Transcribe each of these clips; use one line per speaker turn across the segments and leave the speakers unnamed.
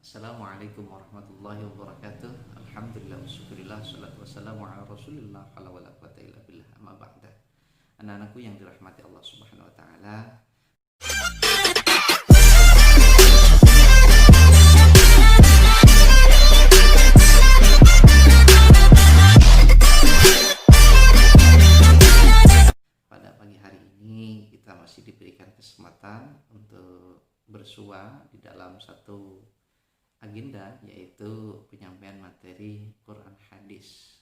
Assalamualaikum warahmatullahi wabarakatuh. Alhamdulillah wassyukurillah salatu wassalamu ala rasulillah ala wala quwata illa billah amma ba'da. Anak-anakku yang dirahmati Allah subhanahu wa ta'ala, pada pagi hari ini kita masih diberikan kesempatan untuk bersua di dalam satu agenda, yaitu penyampaian materi Quran Hadis.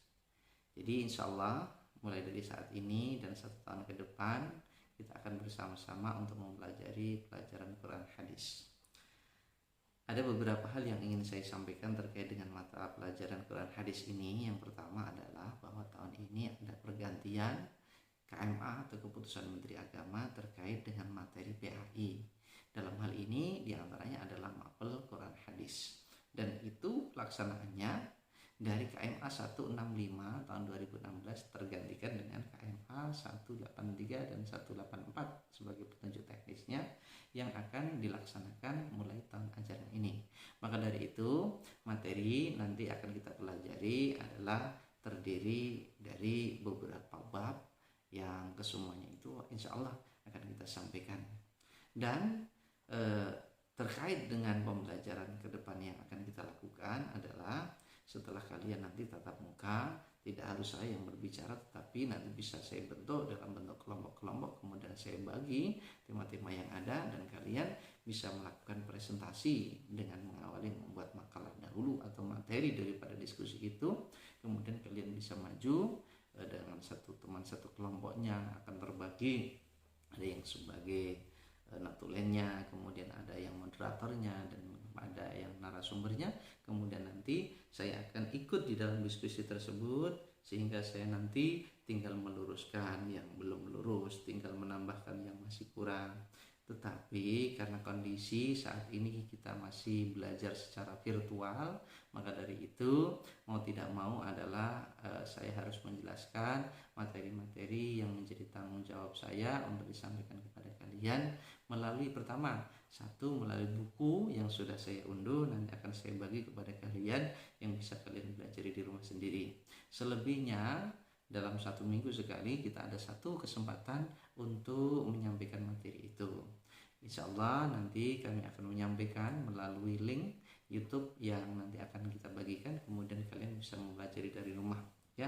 Jadi insya Allah mulai dari saat ini dan 1 tahun ke depan kita akan bersama-sama untuk mempelajari pelajaran Quran Hadis. Ada beberapa hal yang ingin saya sampaikan terkait dengan mata pelajaran Quran Hadis ini. Yang pertama adalah bahwa tahun ini ada pergantian KMA atau Keputusan Menteri Agama terkait dengan materi PAI. Dalam hal ini diantaranya adalah mapel Quran Hadis, dan itu pelaksanaannya dari KMA 165 tahun 2016 tergantikan dengan KMA 183 dan 184 sebagai petunjuk teknisnya yang akan dilaksanakan mulai tahun ajaran ini. Maka dari itu materi nanti akan kita pelajari adalah terdiri dari beberapa bab yang kesemuanya itu insya Allah akan kita sampaikan. Dan terkait dengan pembelajaran ke depan yang akan kita lakukan adalah setelah kalian nanti tatap muka, tidak harus saya yang berbicara, tetapi nanti bisa saya bentuk dalam bentuk kelompok-kelompok, kemudian saya bagi tema-tema yang ada dan kalian bisa melakukan presentasi dengan mengawali membuat makalah dahulu atau materi daripada diskusi itu. Kemudian kalian bisa maju dengan satu teman satu kelompoknya akan terbagi, ada yang sebagai natulennya, kemudian ada yang moderatornya, dan ada yang narasumbernya. Kemudian nanti saya akan ikut di dalam diskusi tersebut, sehingga saya nanti tinggal meluruskan yang belum lurus, tinggal menambahkan yang masih kurang. Tetapi karena kondisi saat ini kita masih belajar secara virtual, maka dari itu mau tidak mau adalah saya harus menjelaskan materi-materi yang menjadi tanggung jawab saya untuk disampaikan kepada kalian melalui melalui buku yang sudah saya unduh, nanti akan saya bagi kepada kalian yang bisa kalian belajar di rumah sendiri. Selebihnya dalam 1 minggu sekali kita ada satu kesempatan untuk menyampaikan materi itu. Insya Allah nanti kami akan menyampaikan melalui link YouTube yang nanti akan kita bagikan, kemudian kalian bisa mempelajari dari rumah ya.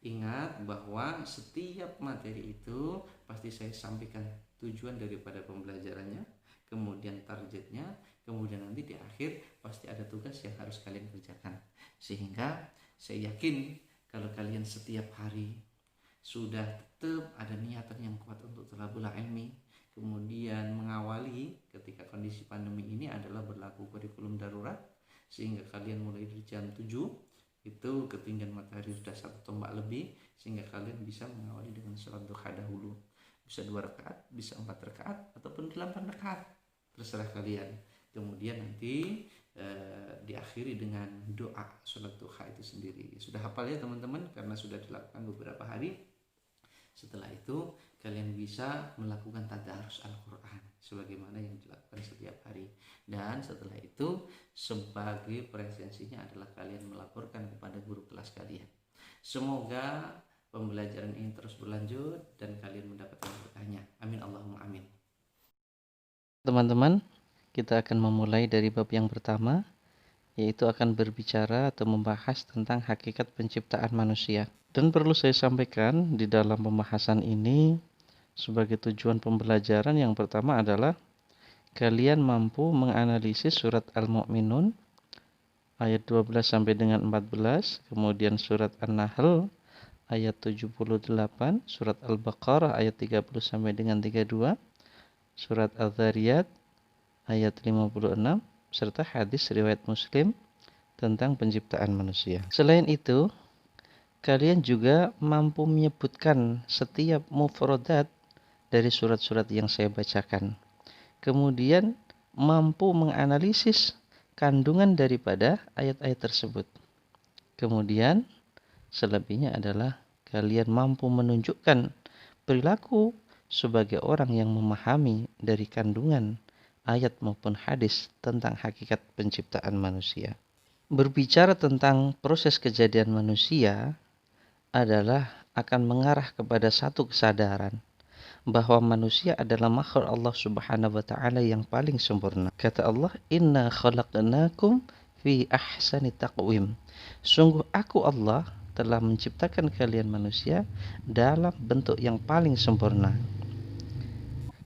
Ingat bahwa setiap materi itu pasti saya sampaikan tujuan daripada pembelajarannya, kemudian targetnya, kemudian nanti di akhir pasti ada tugas yang harus kalian kerjakan. Sehingga saya yakin kalau kalian setiap hari sudah tetap ada niatan yang kuat untuk thalabul ilmi, kemudian mengawali ketika kondisi pandemi ini adalah berlaku kurikulum darurat, sehingga kalian mulai dari jam 7 itu ketinggian matahari sudah 1 tombak lebih, sehingga kalian bisa mengawali dengan sholat duha dahulu. Bisa 2 rakaat, bisa 4 rakaat, ataupun 8 rakaat, terserah kalian. Kemudian nanti diakhiri dengan doa sholat duha itu sendiri. Sudah hafal ya teman-teman, karena sudah dilakukan beberapa hari. Setelah itu kalian bisa melakukan tadarus Al-Quran sebagaimana yang dilakukan setiap hari. Dan setelah itu sebagai presensinya adalah kalian melaporkan kepada guru kelas kalian. Semoga pembelajaran ini terus berlanjut dan kalian mendapatkan berkahnya. Amin Allahumma amin.
Teman-teman, kita akan memulai dari bab yang pertama, yaitu akan berbicara atau membahas tentang hakikat penciptaan manusia. Dan perlu saya sampaikan di dalam pembahasan ini, sebagai tujuan pembelajaran yang pertama adalah kalian mampu menganalisis surat Al-Mu'minun ayat 12 sampai dengan 14, kemudian surat An-Nahl ayat 78, surat Al-Baqarah ayat 30 sampai dengan 32, surat Al-Dzariyat ayat 56, serta hadis riwayat Muslim tentang penciptaan manusia. Selain itu, kalian juga mampu menyebutkan setiap mufradat dari surat-surat yang saya bacakan. Kemudian mampu menganalisis kandungan daripada ayat-ayat tersebut. Kemudian selebihnya adalah kalian mampu menunjukkan perilaku sebagai orang yang memahami dari kandungan ayat maupun hadis tentang hakikat penciptaan manusia. Berbicara tentang proses kejadian manusia adalah akan mengarah kepada satu kesadaran bahwa manusia adalah makhluk Allah Subhanahu wa taala yang paling sempurna. Kata Allah, "Inna khalaqnakum fi ahsani taqwim." Sungguh aku Allah telah menciptakan kalian manusia dalam bentuk yang paling sempurna.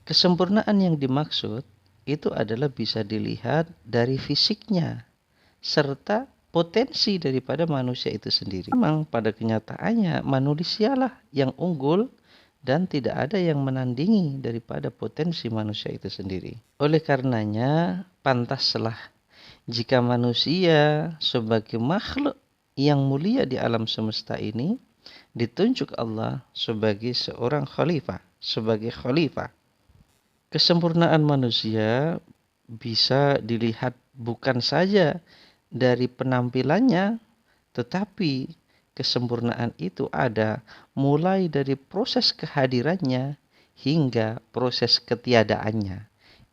Kesempurnaan yang dimaksud itu adalah bisa dilihat dari fisiknya serta potensi daripada manusia itu sendiri. Memang pada kenyataannya manusialah yang unggul dan tidak ada yang menandingi daripada potensi manusia itu sendiri. Oleh karenanya, pantaslah jika manusia sebagai makhluk yang mulia di alam semesta ini ditunjuk Allah sebagai seorang khalifah, sebagai khalifah. Kesempurnaan manusia bisa dilihat bukan saja dari penampilannya, tetapi kesempurnaan itu ada mulai dari proses kehadirannya hingga proses ketiadaannya.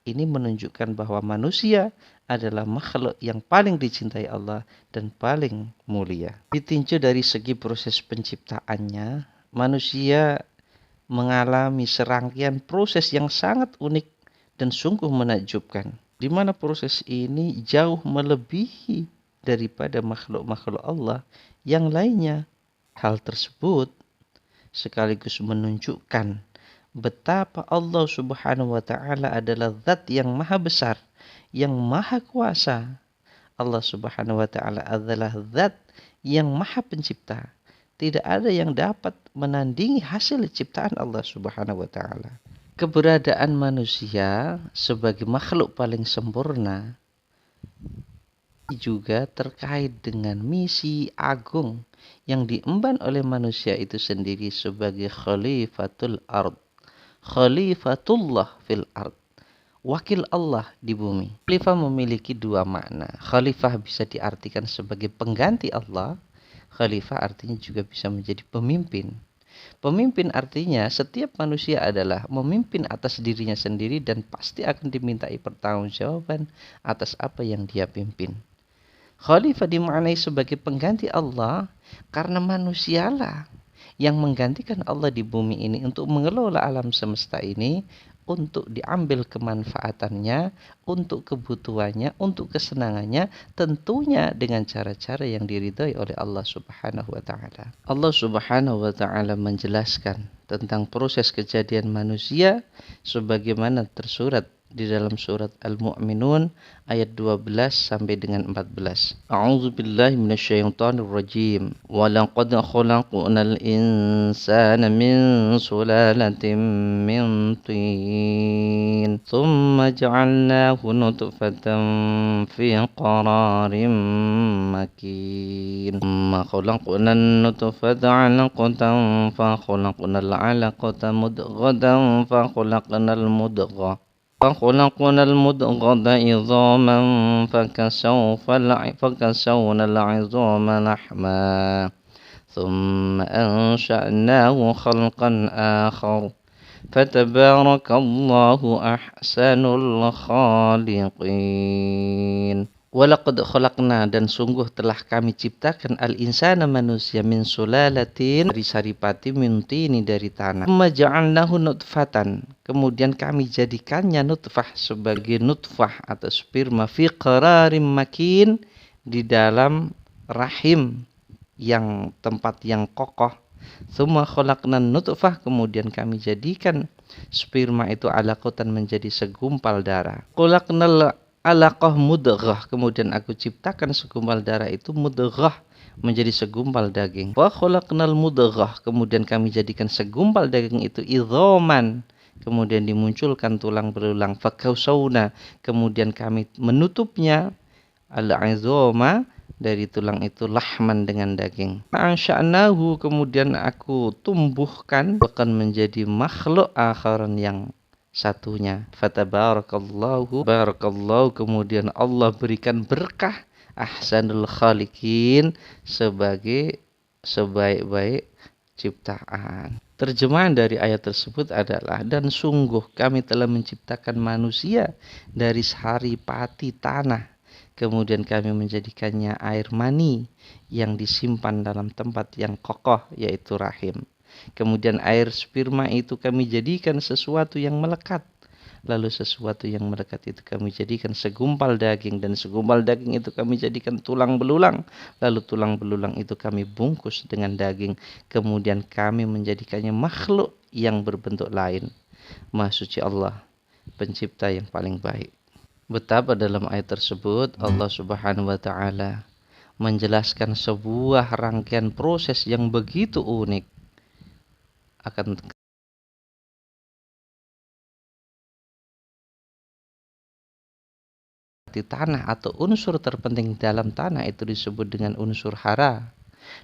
Ini menunjukkan bahwa manusia adalah makhluk yang paling dicintai Allah dan paling mulia. Ditinjau dari segi proses penciptaannya, manusia mengalami serangkaian proses yang sangat unik dan sungguh menakjubkan, di mana proses ini jauh melebihi daripada makhluk-makhluk Allah yang lainnya. Hal tersebut sekaligus menunjukkan betapa Allah Subhanahu wa taala adalah zat yang maha besar, yang maha kuasa. Allah Subhanahu wa taala adalah zat yang maha pencipta. Tidak ada yang dapat menandingi hasil ciptaan Allah Subhanahu wa taala. Keberadaan manusia sebagai makhluk paling sempurna juga terkait dengan misi agung yang diemban oleh manusia itu sendiri sebagai khalifatul ard, khalifatullah fil ard, wakil Allah di bumi. Khalifah memiliki dua makna. Khalifah bisa diartikan sebagai pengganti Allah. Khalifah artinya juga bisa menjadi pemimpin. Pemimpin artinya setiap manusia adalah memimpin atas dirinya sendiri dan pasti akan dimintai pertanggungjawaban atas apa yang dia pimpin. Khalifah dimaknai sebagai pengganti Allah karena manusialah yang menggantikan Allah di bumi ini untuk mengelola alam semesta ini, untuk diambil kemanfaatannya, untuk kebutuhannya, untuk kesenangannya, tentunya dengan cara-cara yang diridhai oleh Allah Subhanahu wa taala. Allah Subhanahu wa taala menjelaskan tentang proses kejadian manusia sebagaimana tersurat di dalam surat Al-Mu'minun ayat 12 sampai dengan 14. A'udzu billahi minasyaitonir rajim. Wa laqad khalaqnal insana min sulalatin min tin. Tsumma ja'alnahu nutfatan fi qararin makin. Tsumma khalaqnan nutfata 'alaqatan fa khalaqnal 'alaqata mudghatan fa khalaqnal mudghah فخلقنا المضغة عظاما فكسونا العظام لحما ثم أنشأناه خلقا آخر فتبارك الله أحسن الخالقين. Walaqad khalaqna, dan sungguh telah kami ciptakan al-insana manusia min sulalatin, dari saripati, min tini, dari tanah. Tsumma ja'alnahu nutfatan, kemudian kami jadikannya nutfah sebagai nutfah atau sperma, fi qararim makin, di dalam rahim yang tempat yang kokoh. Tsumma khalaqna nutfah, kemudian kami jadikan sperma itu alaqatan, menjadi segumpal darah. Khalaqnal alaqah mudghah, kemudian aku ciptakan segumpal darah itu mudghah, menjadi segumpal daging. Wa khalaqnal mudghah, kemudian kami jadikan segumpal daging itu idhaman, kemudian dimunculkan tulang belulang. Fakausawna, kemudian kami menutupnya al-'izama, dari tulang itu, lahman, dengan daging. Ansha'nahu, kemudian aku tumbuhkan akan menjadi makhluk akharan yang satunya. Fatabarakallahu, barakallahu, kemudian Allah berikan berkah, ahsanul khaliqin, sebagai sebaik-baik ciptaan. Terjemahan dari ayat tersebut adalah, dan sungguh kami telah menciptakan manusia dari sari pati tanah. Kemudian kami menjadikannya air mani yang disimpan dalam tempat yang kokoh, yaitu rahim. Kemudian air sperma itu kami jadikan sesuatu yang melekat. Lalu sesuatu yang melekat itu kami jadikan segumpal daging, dan segumpal daging itu kami jadikan tulang belulang. Lalu tulang belulang itu kami bungkus dengan daging. Kemudian kami menjadikannya makhluk yang berbentuk lain. Maha suci Allah, pencipta yang paling baik. Betapa dalam ayat tersebut Allah Subhanahu wa taala menjelaskan sebuah rangkaian proses yang begitu unik akan di tanah, atau unsur terpenting dalam tanah itu disebut dengan unsur hara.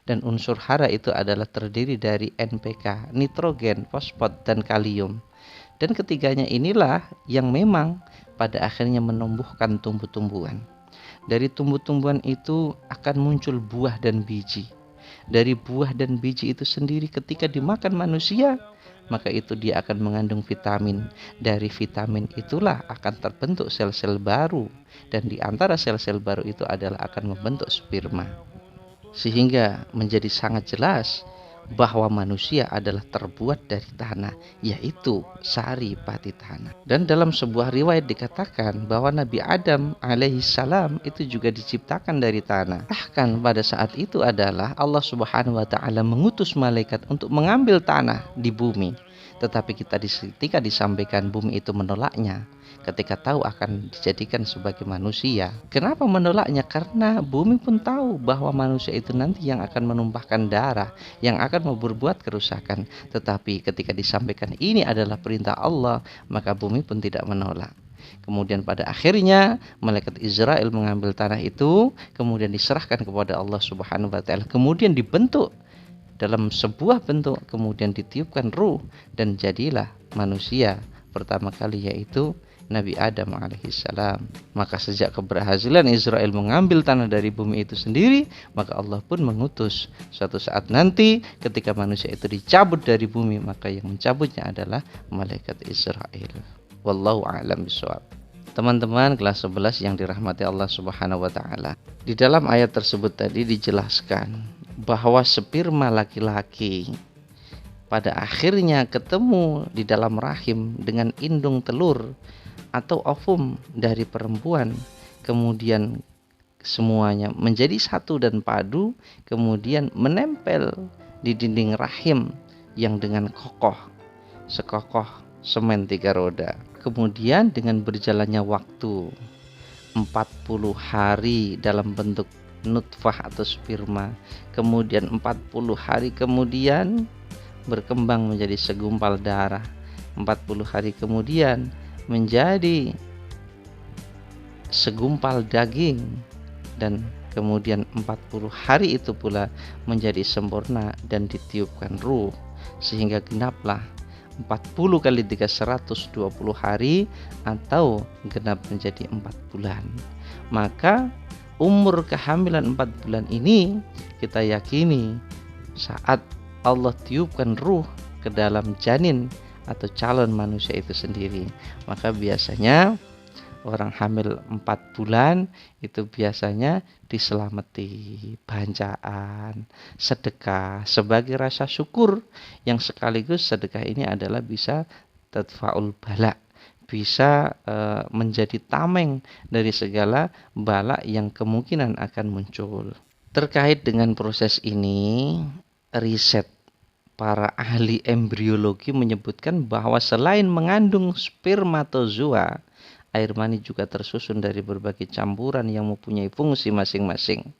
Dan unsur hara itu adalah terdiri dari NPK, nitrogen, fosfat, dan kalium. Dan ketiganya inilah yang memang pada akhirnya menumbuhkan tumbuh-tumbuhan. Dari tumbuh-tumbuhan itu akan muncul buah dan biji. Dari buah dan biji itu sendiri ketika dimakan manusia, maka itu dia akan mengandung vitamin. Dari vitamin itulah akan terbentuk sel-sel baru, dan di antara sel-sel baru itu adalah akan membentuk sperma. Sehingga menjadi sangat jelas bahwa manusia adalah terbuat dari tanah, yaitu sari pati tanah. Dan dalam sebuah riwayat dikatakan bahwa Nabi Adam alaihissalam itu juga diciptakan dari tanah. Bahkan pada saat itu adalah Allah Subhanahu wa taala mengutus malaikat untuk mengambil tanah di bumi. Tetapi ketika disampaikan, bumi itu menolaknya ketika tahu akan dijadikan sebagai manusia. Kenapa menolaknya? Karena bumi pun tahu bahwa manusia itu nanti yang akan menumpahkan darah, yang akan berbuat kerusakan. Tetapi ketika disampaikan ini adalah perintah Allah, maka bumi pun tidak menolak. Kemudian pada akhirnya malaikat Israel mengambil tanah itu, kemudian diserahkan kepada Allah Subhanahu wa taala. Kemudian dibentuk dalam sebuah bentuk, kemudian ditiupkan ruh, dan jadilah manusia pertama kali, yaitu Nabi Adam alaihissalam. Maka sejak keberhasilan Israel mengambil tanah dari bumi itu sendiri, maka Allah pun mengutus suatu saat nanti ketika manusia itu dicabut dari bumi, maka yang mencabutnya adalah malaikat Israel. Wallahu a'lam bishawab. Teman-teman kelas 11 yang dirahmati Allah Subhanahu wa taala, di dalam ayat tersebut tadi dijelaskan bahwa sperma laki-laki pada akhirnya ketemu di dalam rahim dengan indung telur atau ovum dari perempuan, kemudian semuanya menjadi satu dan padu, kemudian menempel di dinding rahim yang dengan kokoh, sekokoh semen 3 roda. Kemudian dengan berjalannya waktu 40 hari dalam bentuk nutfah atau sperma, kemudian 40 hari kemudian berkembang menjadi segumpal darah, 40 hari kemudian menjadi segumpal daging, dan kemudian 40 hari itu pula menjadi sempurna dan ditiupkan ruh, sehingga genaplah 40 kali 3 120 hari, atau genap menjadi 4 bulan. Maka umur kehamilan 4 bulan ini kita yakini saat Allah tiupkan ruh ke dalam janin atau calon manusia itu sendiri, maka biasanya orang hamil 4 bulan itu biasanya diselamati bacaan, sedekah sebagai rasa syukur, yang sekaligus sedekah ini adalah bisa tadfa'ul bala, bisa menjadi tameng dari segala bala yang kemungkinan akan muncul. Terkait dengan proses ini, riset para ahli embriologi menyebutkan bahwa selain mengandung spermatozoa, air mani juga tersusun dari berbagai campuran yang mempunyai fungsi masing-masing.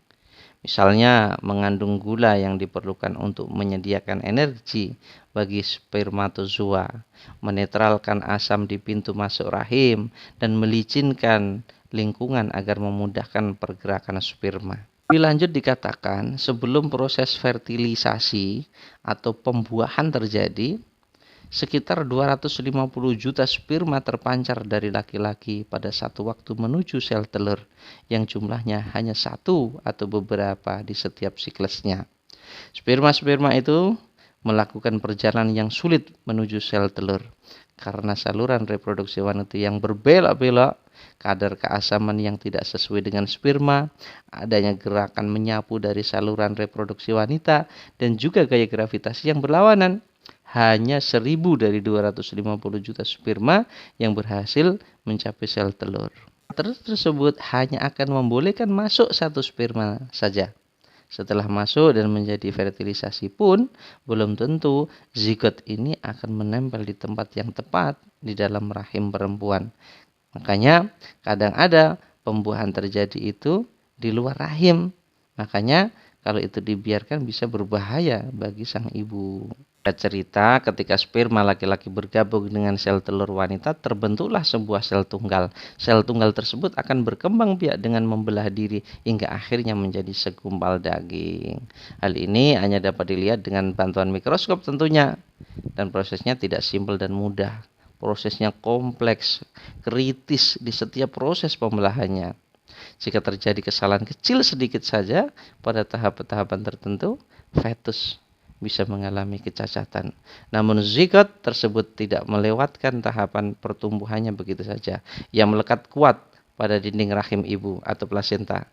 Misalnya mengandung gula yang diperlukan untuk menyediakan energi bagi spermatozoa, menetralkan asam di pintu masuk rahim, dan melicinkan lingkungan agar memudahkan pergerakan sperma. Lebih lanjut dikatakan, sebelum proses fertilisasi atau pembuahan terjadi, sekitar 250 juta sperma terpancar dari laki-laki pada satu waktu menuju sel telur, yang jumlahnya hanya satu atau beberapa di setiap siklusnya. Sperma-sperma itu melakukan perjalanan yang sulit menuju sel telur. Karena saluran reproduksi wanita yang berbelok-belok, kadar keasaman yang tidak sesuai dengan sperma, adanya gerakan menyapu dari saluran reproduksi wanita, dan juga gaya gravitasi yang berlawanan. Hanya 1000 dari 250 juta sperma yang berhasil mencapai sel telur. Tersebut hanya akan membolehkan masuk satu sperma saja. Setelah masuk dan menjadi fertilisasi pun, belum tentu zigot ini akan menempel di tempat yang tepat di dalam rahim perempuan. Makanya kadang ada pembuahan terjadi itu di luar rahim. Makanya kalau itu dibiarkan bisa berbahaya bagi sang ibu. Ada cerita ketika sperma laki-laki bergabung dengan sel telur wanita, terbentuklah sebuah sel tunggal. Sel tunggal tersebut akan berkembang biak dengan membelah diri hingga akhirnya menjadi segumpal daging. Hal ini hanya dapat dilihat dengan bantuan mikroskop tentunya. Dan prosesnya tidak simpel dan mudah. Prosesnya kompleks, kritis di setiap proses pembelahannya. Jika terjadi kesalahan kecil sedikit saja pada tahap-tahapan tertentu, fetus bisa mengalami kecacatan. Namun zigot tersebut tidak melewatkan tahapan pertumbuhannya begitu saja. Yang melekat kuat pada dinding rahim ibu atau plasenta.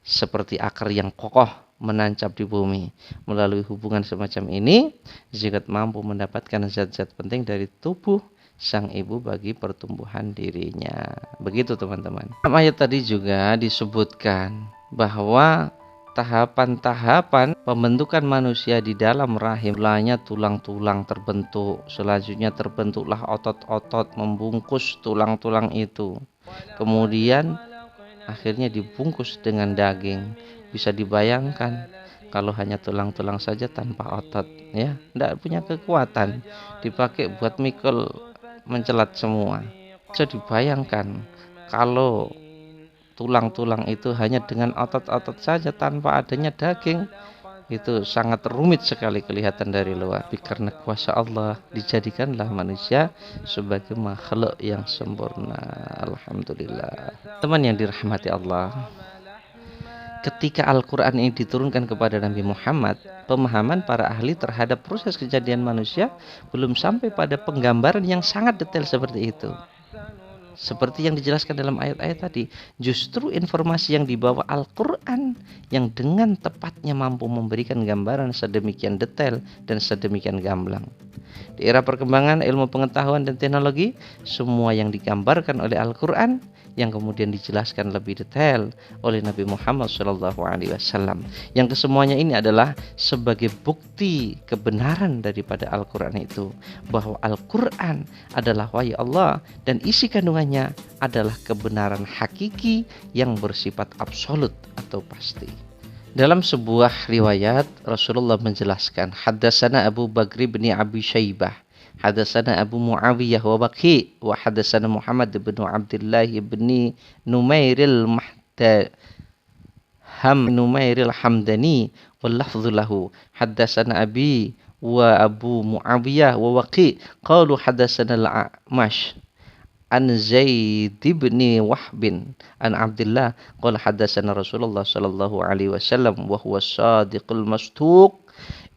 Seperti akar yang kokoh menancap di bumi. Melalui hubungan semacam ini, zigot mampu mendapatkan zat-zat penting dari tubuh sang ibu bagi pertumbuhan dirinya. Begitu teman-teman. Dalam ayat tadi juga disebutkan bahwa tahapan-tahapan pembentukan manusia di dalam rahim, mulanya tulang-tulang terbentuk, selanjutnya terbentuklah otot-otot membungkus tulang-tulang itu. Kemudian akhirnya dibungkus dengan daging. Bisa dibayangkan kalau hanya tulang-tulang saja tanpa otot, ya, tidak punya kekuatan, dipakai buat mikul mencelat semua. Bisa dibayangkan kalau tulang-tulang itu hanya dengan otot-otot saja tanpa adanya daging, itu sangat rumit sekali kelihatan dari luar. Tapi karena kuasa Allah dijadikanlah manusia sebagai makhluk yang sempurna. Alhamdulillah. Teman yang dirahmati Allah, ketika Al-Quran ini diturunkan kepada Nabi Muhammad, pemahaman para ahli terhadap proses kejadian manusia belum sampai pada penggambaran yang sangat detail seperti itu. Seperti yang dijelaskan dalam ayat-ayat tadi, justru informasi yang dibawa Al-Quran yang dengan tepatnya mampu memberikan gambaran sedemikian detail dan sedemikian gamblang. Di era perkembangan ilmu pengetahuan dan teknologi, semua yang digambarkan oleh Al-Quran yang kemudian dijelaskan lebih detail oleh Nabi Muhammad SAW. Yang kesemuanya ini adalah sebagai bukti kebenaran daripada Al-Quran itu, bahwa Al-Quran adalah wahyu Allah dan isi kandungannya adalah kebenaran hakiki yang bersifat absolut atau pasti. Dalam sebuah riwayat Rasulullah menjelaskan, Haddatsana Abu Bakr bin Abi Syaibah, Haddatsana Abu Muawiyah wa Waqi' wa haddatsana Muhammad bin Abdullah bin Numairil Hamdani wal lafdhu lahu haddatsana Abi wa Abu Muawiyah wa Waqi' qalu haddatsana al-A'mash an Zaid bin Wahb an Abdullah qala haddatsana Rasulullah sallallahu alaihi wasallam wa huwa shadiqul masduq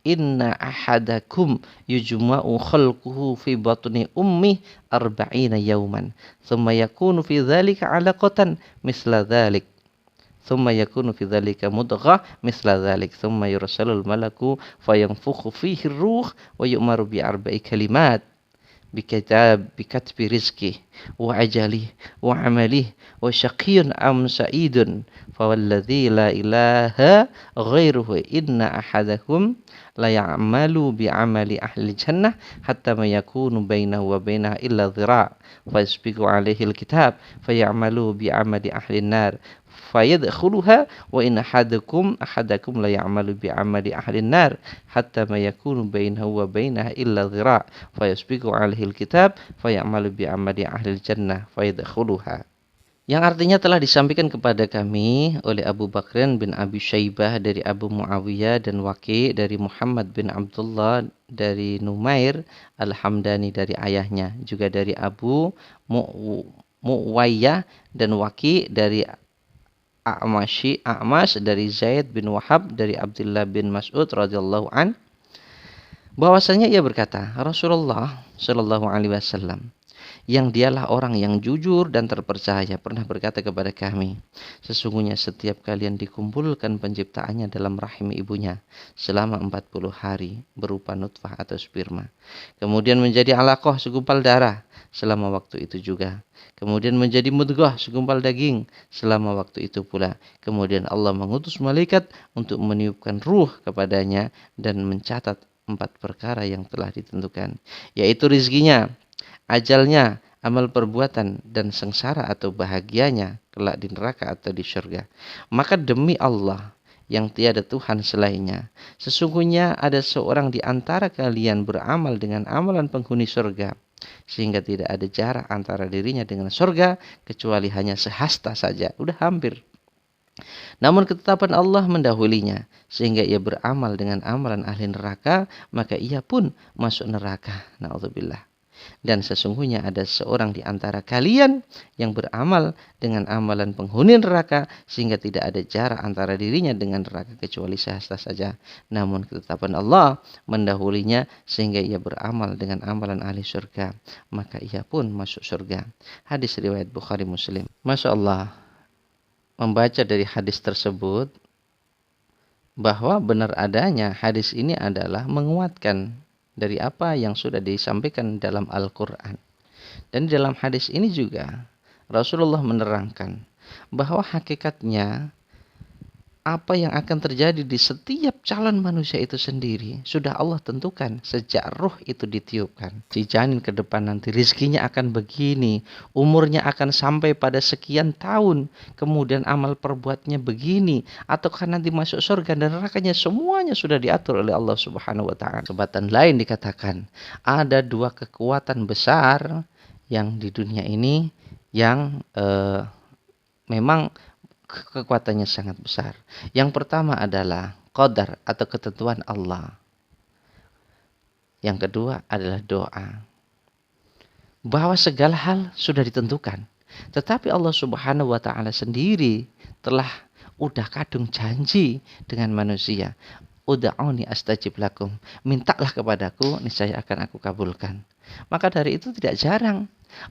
inna ahadakum yujma'u khalquhu fi batni ummi 40 yawman thumma yakunu fi dhalika 'alaqatan misla dhalik thumma yakunu fi dhalika mudghah misla dhalik thumma yursalul malaku fayanfukhu fihi ar-ruh wa yu'maru bi 4 kalimat bikatbi rizki wa ajali wa amali wa syaqiyun am sa'idun fawalladzi la ilaha ghairuhu inna ahadakum la ya'malu bi amali ahli jannah hatta ma yakunu bainahu wa bainaha illa dhira' fa yasbiqu alaihi alkitab fa ya'malu bi amali ahli nar fayadkhuluha wa in ahadakum la ya'malu bi amali ahli nar hatta ma yakunu bainahu wa bainaha illa dhira' fa yasbiqu alaihi alkitab fa ya'malu bi amali ahli jannah fayadkhuluha. Yang artinya telah disampaikan kepada kami oleh Abu Bakr bin Abi Syaibah dari Abu Muawiyah dan Waqi' dari Muhammad bin Abdullah dari Numair Al-Hamdani dari ayahnya, juga dari Abu Mu'wayyah dan Waqi' dari A'mash dari Zaid bin Wahab dari Abdullah bin Mas'ud radhiyallahu an Bahwasanya ia berkata, Rasulullah Shallallahu Alaihi Wasallam, yang dialah orang yang jujur dan terpercaya, pernah berkata kepada kami, sesungguhnya setiap kalian dikumpulkan penciptaannya dalam rahim ibunya selama 40 hari berupa nutfah atau sperma. Kemudian menjadi alaqah segumpal darah selama waktu itu juga. Kemudian menjadi mudghah segumpal daging selama waktu itu pula. Kemudian Allah mengutus malaikat untuk meniupkan ruh kepadanya dan mencatat 4 perkara yang telah ditentukan, yaitu rizkinya, ajalnya, amal perbuatan, dan sengsara atau bahagianya kelak di neraka atau di surga. Maka demi Allah yang tiada Tuhan selainnya, sesungguhnya ada seorang di antara kalian beramal dengan amalan penghuni surga, sehingga tidak ada jarak antara dirinya dengan surga kecuali hanya sehasta saja. Udah hampir. Namun ketetapan Allah mendahulinya, sehingga ia beramal dengan amalan ahli neraka, maka ia pun masuk neraka. Na'udzubillah. Dan sesungguhnya ada seorang di antara kalian yang beramal dengan amalan penghuni neraka, sehingga tidak ada jarak antara dirinya dengan neraka kecuali sehasta saja. Namun ketetapan Allah mendahulinya, sehingga ia beramal dengan amalan ahli surga, maka ia pun masuk surga. Hadis riwayat Bukhari Muslim. Masya Allah, membaca dari hadis tersebut bahwa benar adanya hadis ini adalah menguatkan dari apa yang sudah disampaikan dalam Al-Quran. Dan dalam hadis ini juga Rasulullah menerangkan bahwa hakikatnya apa yang akan terjadi di setiap calon manusia itu sendiri sudah Allah tentukan sejak roh itu ditiupkan. Si janin ke depan nanti rizkinya akan begini, umurnya akan sampai pada sekian tahun, kemudian amal perbuatnya begini, ataukah nanti masuk surga dan nerakanya, semuanya sudah diatur oleh Allah Subhanahu wa taala. Kesempatan lain dikatakan ada 2 kekuatan besar yang di dunia ini yang memang kekuatannya sangat besar. Yang pertama adalah qadar atau ketentuan Allah. Yang kedua adalah doa. Bahwa segala hal sudah ditentukan. Tetapi Allah Subhanahu wa taala sendiri telah udah kadung janji dengan manusia. Ud'auni astajib lakum. Mintalah kepadaku, niscaya akan aku kabulkan. Maka dari itu tidak jarang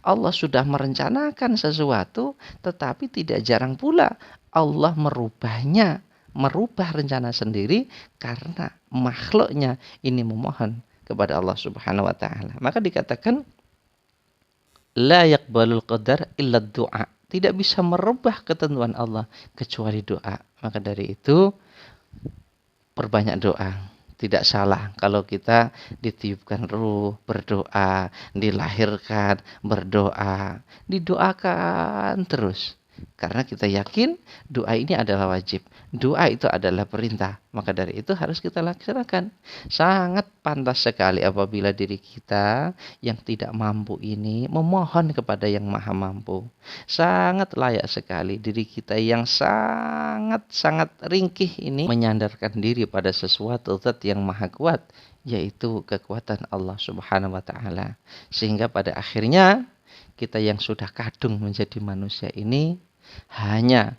Allah sudah merencanakan sesuatu, tetapi tidak jarang pula Allah merubah rencana sendiri karena makhluknya ini memohon kepada Allah Subhanahu wa taala. Maka dikatakan la yaqbalul qadar illa du'a. Tidak bisa merubah ketentuan Allah kecuali doa. Maka dari itu perbanyak doa. Tidak salah kalau kita ditiupkan ruh, berdoa, dilahirkan, berdoa, didoakan terus. Karena kita yakin doa ini adalah wajib. Doa itu adalah perintah. Maka dari itu harus kita laksanakan. Sangat pantas sekali apabila diri kita yang tidak mampu ini memohon kepada yang maha mampu. Sangat layak sekali diri kita yang sangat ringkih ini menyandarkan diri pada sesuatu zat yang maha kuat, yaitu kekuatan Allah Subhanahu wa taala. Sehingga pada akhirnya kita yang sudah kadung menjadi manusia ini hanya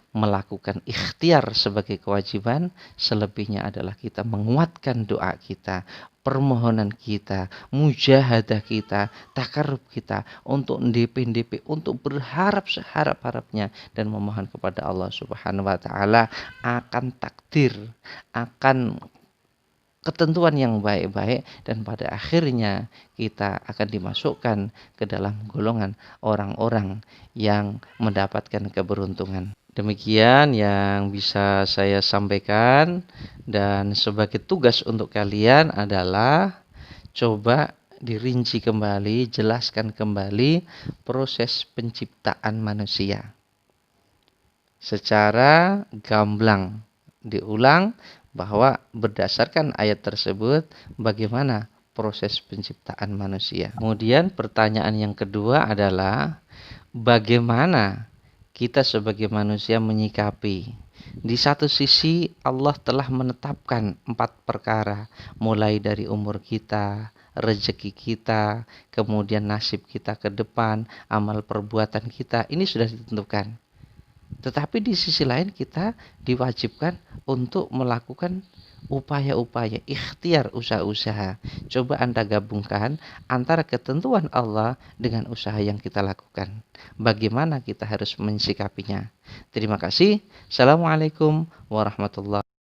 melakukan ikhtiar sebagai kewajiban, selebihnya adalah kita menguatkan doa kita, permohonan kita, mujahadah kita, takarrub kita untuk ndp, untuk berharap seharap-harapnya dan memohon kepada Allah Subhanahu wa taala akan takdir, akan ketentuan yang baik-baik, dan pada akhirnya kita akan dimasukkan ke dalam golongan orang-orang yang mendapatkan keberuntungan. Demikian yang bisa saya sampaikan, dan sebagai tugas untuk kalian adalah coba dirinci kembali, jelaskan kembali proses penciptaan manusia secara gamblang, diulang bahwa berdasarkan ayat tersebut bagaimana proses penciptaan manusia. Kemudian pertanyaan yang kedua adalah bagaimana kita sebagai manusia menyikapi. Di satu sisi Allah telah menetapkan 4 perkara, mulai dari umur kita, rezeki kita, kemudian nasib kita ke depan, amal perbuatan kita, ini sudah ditentukan. Tetapi di sisi lain kita diwajibkan untuk melakukan upaya-upaya, ikhtiar usaha-usaha. Coba Anda gabungkan antara ketentuan Allah dengan usaha yang kita lakukan. Bagaimana kita harus mensikapinya? Terima kasih. Assalamualaikum warahmatullahi wabarakatuh.